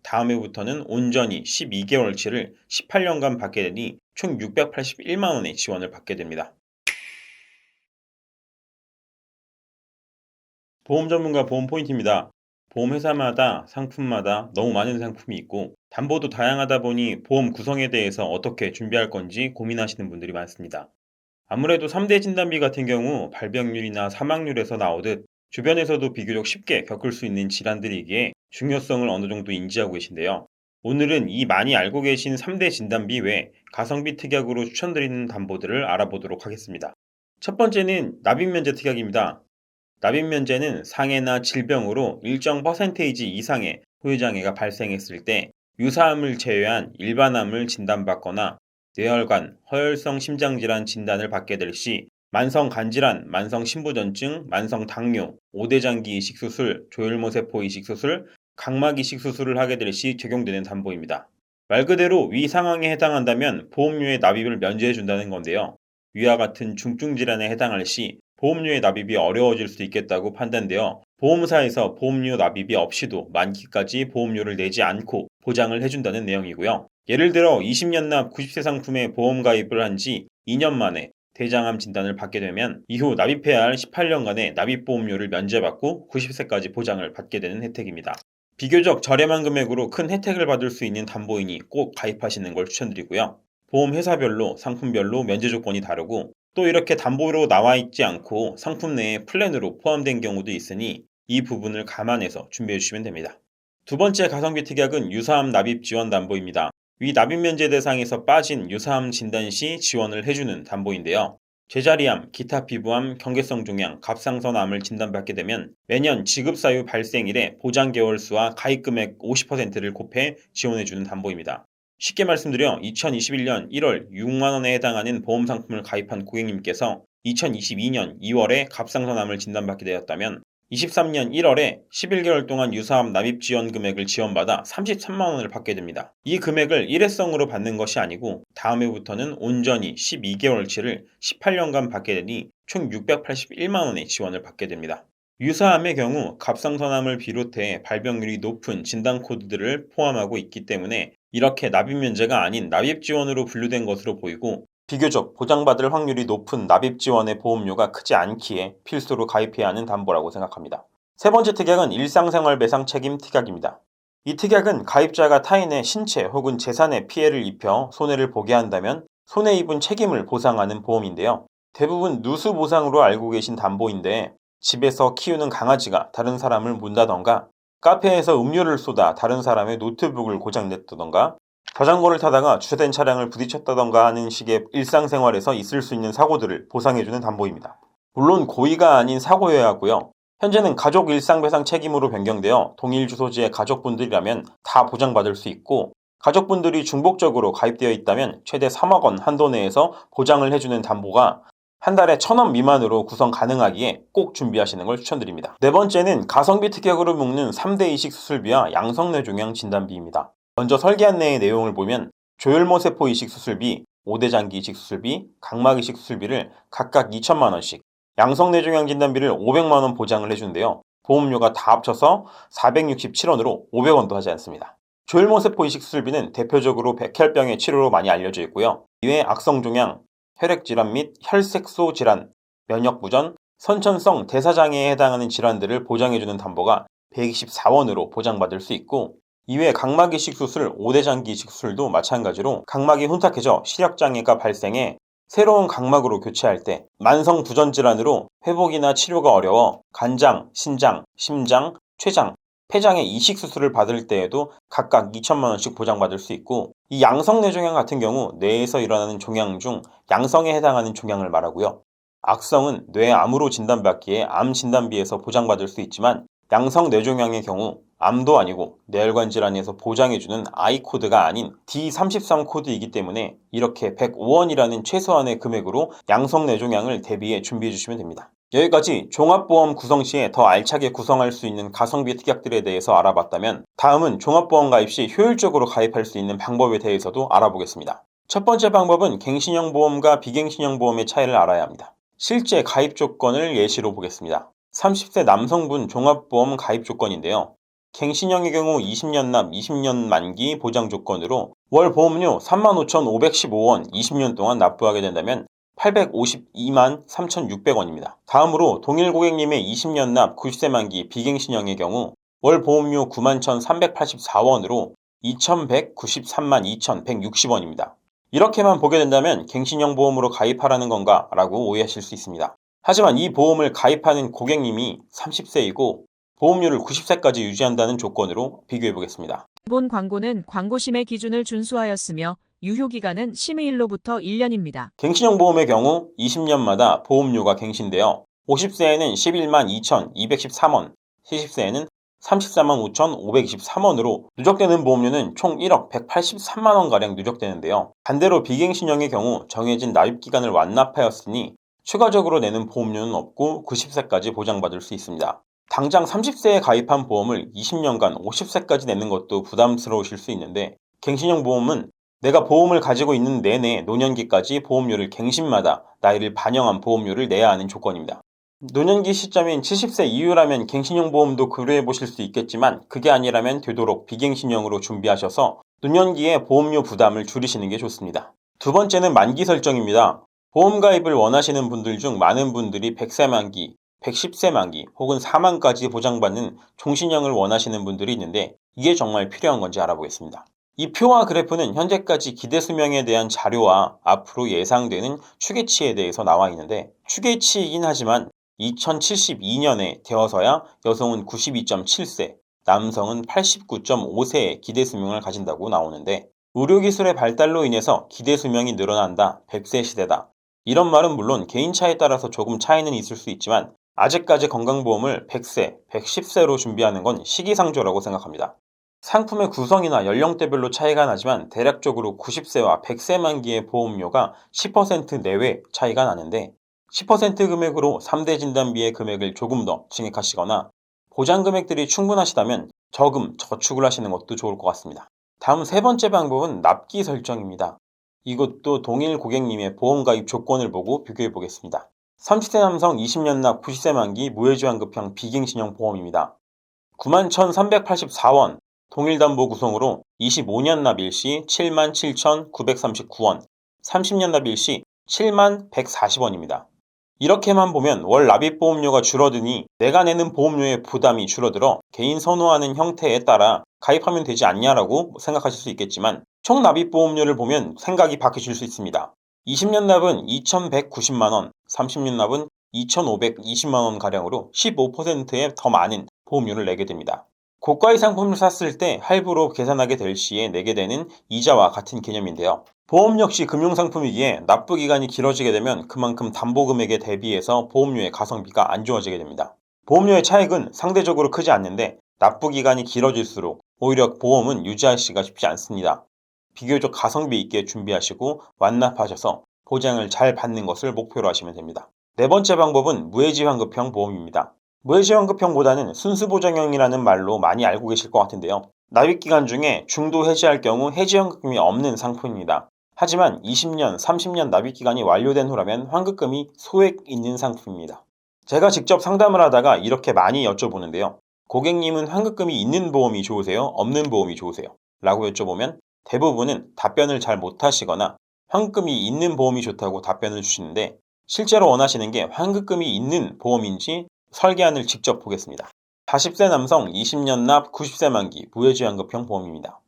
다음 해부터는 온전히 12개월치를 18년간 받게 되니 총 681만 원의 지원을 받게 됩니다. 보험 전문가 보험 포인트입니다. 보험회사마다 상품마다 너무 많은 상품이 있고 담보도 다양하다 보니 보험 구성에 대해서 어떻게 준비할 건지 고민하시는 분들이 많습니다. 아무래도 3대 진단비 같은 경우 발병률이나 사망률에서 나오듯 주변에서도 비교적 쉽게 겪을 수 있는 질환들이기에 중요성을 어느 정도 인지하고 계신데요. 오늘은 이 많이 알고 계신 3대 진단비 외에 가성비 특약으로 추천드리는 담보들을 알아보도록 하겠습니다. 첫 번째는 납입면제 특약입니다. 납입면제는 상해나 질병으로 일정 퍼센테이지 이상의 후유장애가 발생했을 때 유사암을 제외한 일반암을 진단받거나 뇌혈관, 허혈성 심장질환 진단을 받게 될 시 만성간질환, 만성심부전증, 만성당뇨, 오대장기 이식 수술, 조혈모세포 이식 수술, 각막 이식 수술을 하게 될 시 적용되는 담보입니다. 말 그대로 위 상황에 해당한다면 보험료의 납입을 면제해 준다는 건데요. 위와 같은 중증 질환에 해당할 시 보험료의 납입이 어려워질 수 있겠다고 판단되어 보험사에서 보험료 납입이 없이도 만기까지 보험료를 내지 않고 보장을 해준다는 내용이고요. 예를 들어 20년 납 90세 상품에 보험 가입을 한 지 2년 만에 대장암 진단을 받게 되면 이후 납입해야 할 18년간의 납입보험료를 면제받고 90세까지 보장을 받게 되는 혜택입니다. 비교적 저렴한 금액으로 큰 혜택을 받을 수 있는 담보이니 꼭 가입하시는 걸 추천드리고요. 보험 회사별로 상품별로 면제 조건이 다르고 또 이렇게 담보로 나와 있지 않고 상품 내에 플랜으로 포함된 경우도 있으니 이 부분을 감안해서 준비해 주시면 됩니다. 두 번째 가성비 특약은 유사암 납입 지원 담보입니다. 위 납입 면제 대상에서 빠진 유사암 진단 시 지원을 해주는 담보인데요. 제자리암, 기타 피부암, 경계성 종양, 갑상선암을 진단받게 되면 매년 지급사유 발생일에 보장 개월 수와 가입 금액 50%를 곱해 지원해주는 담보입니다. 쉽게 말씀드려 2021년 1월 6만 원에 해당하는 보험 상품을 가입한 고객님께서 2022년 2월에 갑상선암을 진단받게 되었다면 23년 1월에 11개월 동안 유사암 납입 지원 금액을 지원받아 33만 원을 받게 됩니다. 이 금액을 일회성으로 받는 것이 아니고 다음 해부터는 온전히 12개월치를 18년간 받게 되니 총 681만 원의 지원을 받게 됩니다. 유사암의 경우 갑상선암을 비롯해 발병률이 높은 진단 코드들을 포함하고 있기 때문에 이렇게 납입 면제가 아닌 납입 지원으로 분류된 것으로 보이고 비교적 보장받을 확률이 높은 납입 지원의 보험료가 크지 않기에 필수로 가입해야 하는 담보라고 생각합니다. 세 번째 특약은 일상생활 배상 책임 특약입니다. 이 특약은 가입자가 타인의 신체 혹은 재산에 피해를 입혀 손해를 보게 한다면 손해 입은 책임을 보상하는 보험인데요. 대부분 누수 보상으로 알고 계신 담보인데 집에서 키우는 강아지가 다른 사람을 문다던가 카페에서 음료를 쏟아 다른 사람의 노트북을 고장냈다던가 자전거를 타다가 주차된 차량을 부딪혔다던가 하는 식의 일상생활에서 있을 수 있는 사고들을 보상해주는 담보입니다. 물론 고의가 아닌 사고여야 하고요. 현재는 가족 일상배상 책임으로 변경되어 동일 주소지의 가족분들이라면 다 보장받을 수 있고 가족분들이 중복적으로 가입되어 있다면 최대 3억 원 한도 내에서 보장을 해주는 담보가 한 달에 1,000원 미만으로 구성 가능하기에 꼭 준비하시는 걸 추천드립니다. 네 번째는 가성비 특약으로 묶는 3대 이식 수술비와 양성뇌종양 진단비입니다. 먼저 설계 안내의 내용을 보면 조혈모세포 이식 수술비, 오대장기 이식 수술비, 각막 이식 수술비를 각각 2천만 원씩, 양성뇌종양 진단비를 500만 원 보장을 해주는데요. 보험료가 다 합쳐서 467원으로 500원도 하지 않습니다. 조혈모세포 이식 수술비는 대표적으로 백혈병의 치료로 많이 알려져 있고요. 이외에 악성종양, 혈액질환 및 혈색소 질환, 면역부전, 선천성 대사장애에 해당하는 질환들을 보장해주는 담보가 124원으로 보장받을 수 있고 이외에 각막 이식 수술, 오대장기 이식 수술도 마찬가지로 각막이 혼탁해져 시력장애가 발생해 새로운 각막으로 교체할 때 만성 부전 질환으로 회복이나 치료가 어려워 간장, 신장, 심장, 췌장, 폐장의 이식 수술을 받을 때에도 각각 2천만 원씩 보장받을 수 있고 이 양성뇌종양 같은 경우 뇌에서 일어나는 종양 중 양성에 해당하는 종양을 말하고요. 악성은 뇌암으로 진단받기에 암 진단비에서 보장받을 수 있지만 양성뇌종양의 경우 암도 아니고 뇌혈관 질환에서 보장해주는 I코드가 아닌 D33 코드이기 때문에 이렇게 105원이라는 최소한의 금액으로 양성뇌종양을 대비해 준비해 주시면 됩니다. 여기까지 종합보험 구성 시에 더 알차게 구성할 수 있는 가성비 특약들에 대해서 알아봤다면 다음은 종합보험 가입 시 효율적으로 가입할 수 있는 방법에 대해서도 알아보겠습니다. 첫 번째 방법은 갱신형 보험과 비갱신형 보험의 차이를 알아야 합니다. 실제 가입 조건을 예시로 보겠습니다. 30세 남성분 종합보험 가입 조건인데요. 갱신형의 경우 20년 납 20년 만기 보장 조건으로 월 보험료 35,515원 20년 동안 납부하게 된다면 852만 3,600원입니다. 다음으로 동일 고객님의 20년 납 90세 만기 비갱신형의 경우 월 보험료 91,384원으로 2,193만 2,160원입니다. 이렇게만 보게 된다면 갱신형 보험으로 가입하라는 건가 라고 오해하실 수 있습니다. 하지만 이 보험을 가입하는 고객님이 30세이고 보험료를 90세까지 유지한다는 조건으로 비교해 보겠습니다. 본 광고는 광고심의 기준을 준수하였으며 유효기간은 심의일로부터 1년입니다. 갱신형 보험의 경우 20년마다 보험료가 갱신되어 50세에는 11만 2,213원, 70세에는 34만 5,523원으로 누적되는 보험료는 총 1억 183만원가량 누적되는데요. 반대로 비갱신형의 경우 정해진 납입기간을 완납하였으니 추가적으로 내는 보험료는 없고 90세까지 보장받을 수 있습니다. 당장 30세에 가입한 보험을 20년간 50세까지 내는 것도 부담스러우실 수 있는데 갱신형 보험은 내가 보험을 가지고 있는 내내 노년기까지 보험료를 갱신마다 나이를 반영한 보험료를 내야 하는 조건입니다. 노년기 시점인 70세 이후라면 갱신형 보험도 고려해 보실 수 있겠지만 그게 아니라면 되도록 비갱신형으로 준비하셔서 노년기에 보험료 부담을 줄이시는 게 좋습니다. 두 번째는 만기 설정입니다. 보험 가입을 원하시는 분들 중 많은 분들이 100세 만기, 110세 만기 혹은 사망까지 보장받는 종신형을 원하시는 분들이 있는데 이게 정말 필요한 건지 알아보겠습니다. 이 표와 그래프는 현재까지 기대 수명에 대한 자료와 앞으로 예상되는 추계치에 대해서 나와 있는데 추계치이긴 하지만 2072년에 되어서야 여성은 92.7세, 남성은 89.5세의 기대 수명을 가진다고 나오는데 의료기술의 발달로 인해서 기대 수명이 늘어난다, 100세 시대다. 이런 말은 물론 개인차에 따라서 조금 차이는 있을 수 있지만 아직까지 건강보험을 100세, 110세로 준비하는 건 시기상조라고 생각합니다. 상품의 구성이나 연령대별로 차이가 나지만 대략적으로 90세와 100세 만기의 보험료가 10% 내외 차이가 나는데 10% 금액으로 3대 진단비의 금액을 조금 더 증액하시거나 보장 금액들이 충분하시다면 저금, 저축을 하시는 것도 좋을 것 같습니다. 다음 세 번째 방법은 납기 설정입니다. 이것도 동일 고객님의 보험 가입 조건을 보고 비교해 보겠습니다. 30세 남성 20년 납 90세 만기 무해지환급형 비갱신형 보험입니다. 91,384원 동일담보 구성으로 25년 납 일시 77,939원, 30년 납 일시 71,140원입니다. 이렇게만 보면 월 납입보험료가 줄어드니 내가 내는 보험료의 부담이 줄어들어 개인 선호하는 형태에 따라 가입하면 되지 않냐라고 생각하실 수 있겠지만 총 납입보험료를 보면 생각이 바뀌실 수 있습니다. 20년 납은 2,190만원, 30년 납은 2,520만원가량으로 15%의 더 많은 보험료를 내게 됩니다. 고가의 상품을 샀을 때 할부로 계산하게 될 시에 내게 되는 이자와 같은 개념인데요. 보험 역시 금융상품이기에 납부기간이 길어지게 되면 그만큼 담보금액에 대비해서 보험료의 가성비가 안 좋아지게 됩니다. 보험료의 차익은 상대적으로 크지 않는데 납부기간이 길어질수록 오히려 보험은 유지하기가 쉽지 않습니다. 비교적 가성비 있게 준비하시고 완납하셔서 보장을 잘 받는 것을 목표로 하시면 됩니다. 네 번째 방법은 무해지환급형 보험입니다. 무해지환급형보다는 순수보장형이라는 말로 많이 알고 계실 것 같은데요. 납입기간 중에 중도 해지할 경우 해지환급금이 없는 상품입니다. 하지만 20년, 30년 납입기간이 완료된 후라면 환급금이 소액 있는 상품입니다. 제가 직접 상담을 하다가 이렇게 많이 여쭤보는데요. 고객님은 환급금이 있는 보험이 좋으세요? 없는 보험이 좋으세요? 라고 여쭤보면 대부분은 답변을 잘 못하시거나 환급금이 있는 보험이 좋다고 답변을 주시는데 실제로 원하시는 게 환급금이 있는 보험인지 설계안을 직접 보겠습니다. 40세 남성 20년 납 90세 만기 무해지환급형 보험입니다.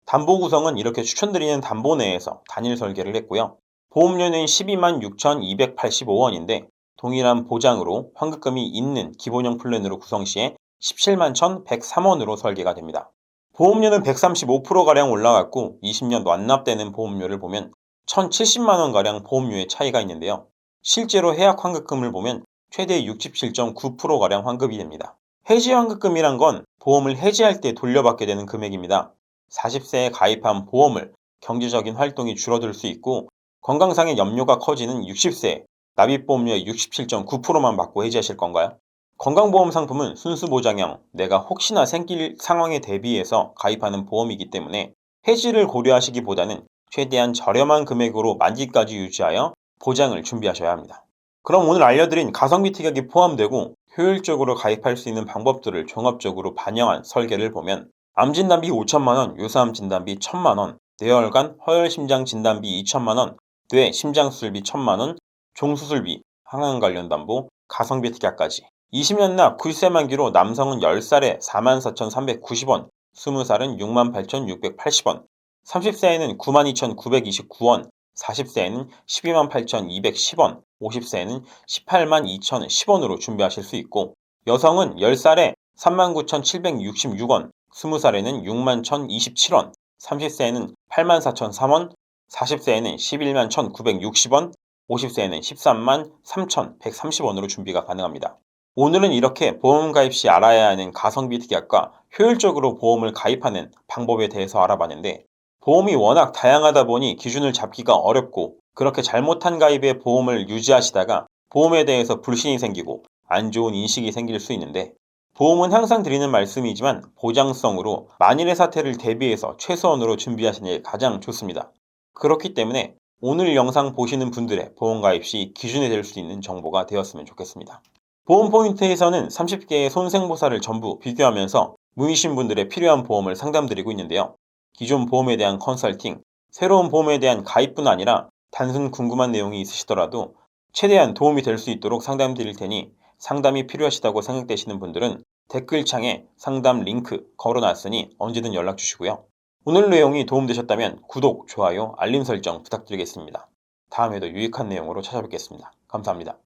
담보 구성은 이렇게 추천드리는 담보 내에서 단일 설계를 했고요. 보험료는 12만 6,285원인데 동일한 보장으로 환급금이 있는 기본형 플랜으로 구성 시에 17만 1,103원으로 설계가 됩니다. 보험료는 135%가량 올라갔고 20년 완납되는 보험료를 보면 1,070만원가량 보험료의 차이가 있는데요. 실제로 해약 환급금을 보면 최대 67.9%가량 환급이 됩니다. 해지 환급금이란 건 보험을 해지할 때 돌려받게 되는 금액입니다. 40세에 가입한 보험을 경제적인 활동이 줄어들 수 있고 건강상의 염려가 커지는 60세 납입보험료의 67.9%만 받고 해지하실 건가요? 건강보험 상품은 순수보장형, 내가 혹시나 생길 상황에 대비해서 가입하는 보험이기 때문에 해지를 고려하시기보다는 최대한 저렴한 금액으로 만기까지 유지하여 보장을 준비하셔야 합니다. 그럼 오늘 알려드린 가성비 특약이 포함되고 효율적으로 가입할 수 있는 방법들을 종합적으로 반영한 설계를 보면 암진단비 5천만 원, 유사암 진단비 1천만 원, 뇌혈관, 허혈심장 진단비 2천만 원, 뇌 심장수술비 1천만 원, 종수술비, 항암 관련 담보, 가성비 특약까지. 20년 납 9세 만기로 남성은 10살에 44,390원, 20살은 68,680원, 30세에는 92,929원, 40세에는 128,210원, 50세에는 182,010원으로 준비하실 수 있고, 여성은 10살에 39,766원, 20살에는 61,027원, 30세에는 84,003원, 40세에는 111,960원, 50세에는 133,3,130원으로 준비가 가능합니다. 오늘은 이렇게 보험 가입 시 알아야 하는 가성비 특약과 효율적으로 보험을 가입하는 방법에 대해서 알아봤는데, 보험이 워낙 다양하다 보니 기준을 잡기가 어렵고, 그렇게 잘못한 가입에 보험을 유지하시다가 보험에 대해서 불신이 생기고 안 좋은 인식이 생길 수 있는데, 보험은 항상 드리는 말씀이지만 보장성으로 만일의 사태를 대비해서 최소한으로 준비하시는 게 가장 좋습니다. 그렇기 때문에 오늘 영상 보시는 분들의 보험 가입 시 기준이 될 수 있는 정보가 되었으면 좋겠습니다. 보험 포인트에서는 30개의 손생보사를 전부 비교하면서 문의신 분들의 필요한 보험을 상담드리고 있는데요. 기존 보험에 대한 컨설팅, 새로운 보험에 대한 가입뿐 아니라 단순 궁금한 내용이 있으시더라도 최대한 도움이 될 수 있도록 상담드릴 테니, 상담이 필요하시다고 생각되시는 분들은 댓글창에 상담 링크 걸어놨으니 언제든 연락 주시고요. 오늘 내용이 도움되셨다면 구독, 좋아요, 알림 설정 부탁드리겠습니다. 다음에도 유익한 내용으로 찾아뵙겠습니다. 감사합니다.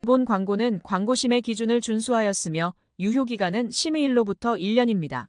본 광고는 광고심의 기준을 준수하였으며 유효기간은 심의일로부터 1년입니다.